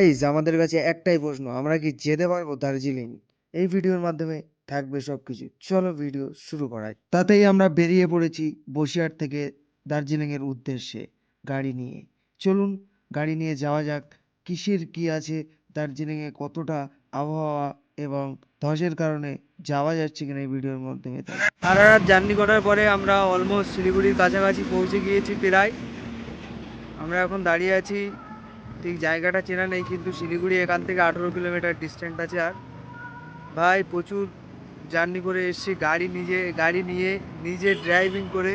Guys, আমাদের কাছে একটাই প্রশ্ন, আমরা কি যেতে পারবো দার্জিলিং? এই ভিডিওর মাধ্যমে থাকবে সবকিছু। চলো ভিডিও শুরু করাই। তাতেই আমরা বেরিয়ে পড়েছি বসিরহাট থেকে দার্জিলিং এর উদ্দেশ্যে গাড়ি নিয়ে। চলুন গাড়ি নিয়ে যাওয়া যাক। কিসের কি আছে দার্জিলিং এ, কতটা আবহাওয়া এবং ধসের কারণে যাওয়া যাচ্ছে কিনা এই ভিডিওর মাধ্যমে। সারা রাত জার্নি করার পরে আমরা অলমোস্ট শিলিগুড়ির কাছাকাছি পৌঁছে গিয়েছি প্রায়। আমরা এখন দাঁড়িয়ে আছি, ঠিক জায়গাটা চেনা নেই, কিন্তু শিলিগুড়ি এখান থেকে 18 কিলোমিটার ডিস্টেন্স আছে। আর ভাই প্রচুর জার্নি করে এসেছি, গাড়ি নিয়ে নিজে ড্রাইভিং করে।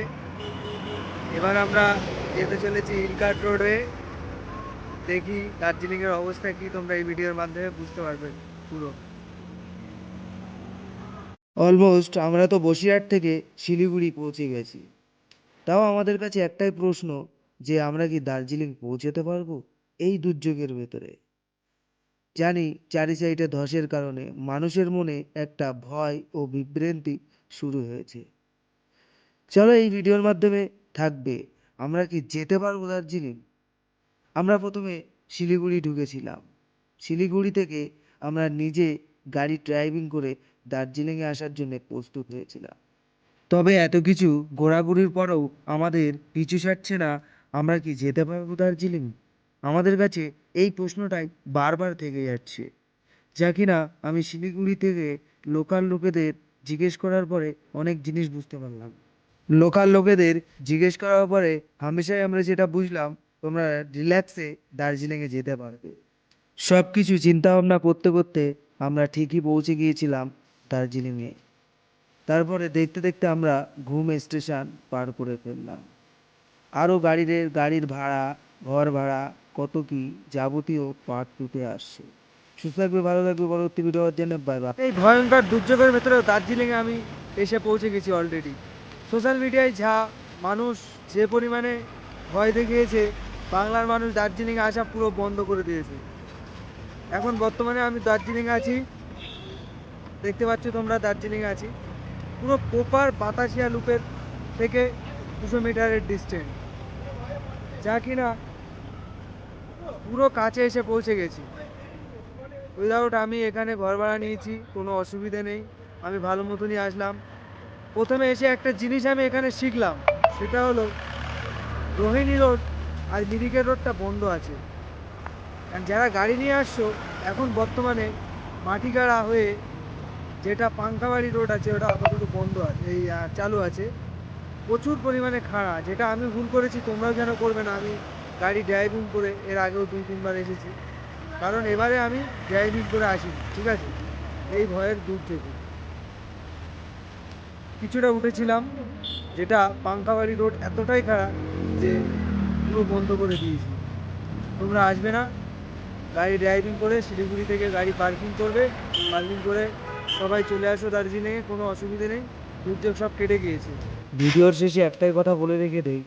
এবার আমরা যেতে চলেছি হিলকার্ট রোডে। দেখি দার্জিলিংয়ের অবস্থা কি, তোমরা এই ভিডিওর মাধ্যমে বুঝতে পারবে পুরো। অলমোস্ট আমরা তো বসিরহাট থেকে শিলিগুড়ি পৌঁছে গেছি। তাও আমাদের কাছে একটাই প্রশ্ন, যে আমরা কি দার্জিলিং পৌঁছাতে পারবো এই দুর্যোগের ভেতরে। জানি চারি সাইডে ধসের কারণে মানুষের মনে একটা ভয় ও বিভ্রান্তি শুরু হয়েছে। চলো এই ভিডিওর মাধ্যমে থাকবে, আমরা কি যেতে পারবো দার্জিলিং। আমরা প্রথমে শিলিগুড়ি ঢুকেছিলাম। শিলিগুড়ি থেকে আমরা নিজে গাড়ি ড্রাইভিং করে দার্জিলিংয়ে আসার জন্য প্রস্তুত হয়েছিলাম। তবে এত কিছু ঘোরাঘুরির পরেও আমাদের পিছু ছাড়ছে না, আমরা কি যেতে পারবো দার্জিলিং। আমাদের কাছে এই প্রশ্নটাই বারবার থেকে যাচ্ছে, যা কিনা আমি শিলিগুড়ি থেকে লোকাল লোকেদের জিজ্ঞেস করার পরে অনেক জিনিস বুঝতে পারলাম। লোকাল লোকেদের জিজ্ঞেস করার পরে হামেশাই আমরা যেটা বুঝলাম, তোমরা রিল্যাক্সে দার্জিলিংয়ে যেতে পারবে। সব কিছু চিন্তা ভাবনা করতে করতে আমরা ঠিকই পৌঁছে গিয়েছিলাম দার্জিলিংয়ে। তারপরে দেখতে দেখতে আমরা ঘুম স্টেশন পার করে ফেললাম। আরও গাড়ির ভাড়া, ঘর ভাড়া, কত কি যাবতীয় পার্ট টুতে আসছে। সুস্থ থাকবে, ভালো থাকবে, পরবর্তী ভিডিও জন্য বাই বাই। এই ভয়ঙ্কর দুর্যোগের ভেতরেও দার্জিলিংয়ে আমি এসে পৌঁছে গেছি অলরেডি। সোশ্যাল মিডিয়ায় যা মানুষ যে পরিমাণে ভয় দেখিয়েছে, বাংলার মানুষ দার্জিলিংয়ে আসা পুরো বন্ধ করে দিয়েছে। এখন বর্তমানে আমি দার্জিলিংয়ে আছি, দেখতে পাচ্ছ তোমরা দার্জিলিংয়ে আছি। পুরো প্রপার বাতাসিয়া লুপের থেকে 200 মিটারের ডিস্টেন্স, যা কিনা পুরো কাছে এসে পৌঁছে গেছি। উইদাউট আমি এখানে ঘর ভাড়া নিয়েছি, কোনো অসুবিধে নেই, আমি ভালো মতনই আসলাম। প্রথমে এসে একটা জিনিস আমি এখানে শিখলাম, সেটা হলো রোহিণী রোড আর মিরিকের রোডটা বন্ধ আছে। আর যারা গাড়ি নিয়ে আসছো, এখন বর্তমানে মাটিগাড়া হয়ে যেটা পাঙ্কাবাড়ি রোড আছে ওটা আপাতত বন্ধ আছে, চালু আছে। প্রচুর পরিমাণে খাড়া, যেটা আমি ভুল করেছি, তোমরাও যেন করবে না। আমি গাড়ি ড্রাইভিং করে এর আগেও 2-3 বার এসেছি, কারণ এবারে আমি ড্রাইভিং করে আসিনি, ঠিক আছে, এই ভয়ের দূর থেকে কিছুটা উঠেছিলাম। যেটা পাঙ্কাবাড়ি রোড এতটাই খারাপ যে পুরো বন্ধ করে দিয়েছি। তোমরা আসবে না, গাড়ি ড্রাইভিং করে শিলিগুড়ি থেকে গাড়ি পার্কিং করবে, পার্কিং করে সবাই চলে আসো দার্জিলিংয়ে, কোনো অসুবিধে নেই, দুর্যোগ সব কেটে গিয়েছে। ভিডিওর শেষে একটাই কথা বলে রেখে দেই,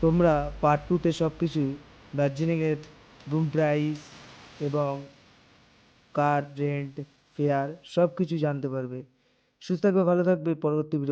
তোমরা পার্ট টুতে সব কিছু দার্জিলিংয়ের রুম প্রাইস এবং কার রেন্ট, ফেয়ার সব কিছু জানতে পারবে। সুস্থ থাকবে, ভালো থাকবে, পরবর্তী ভিডিও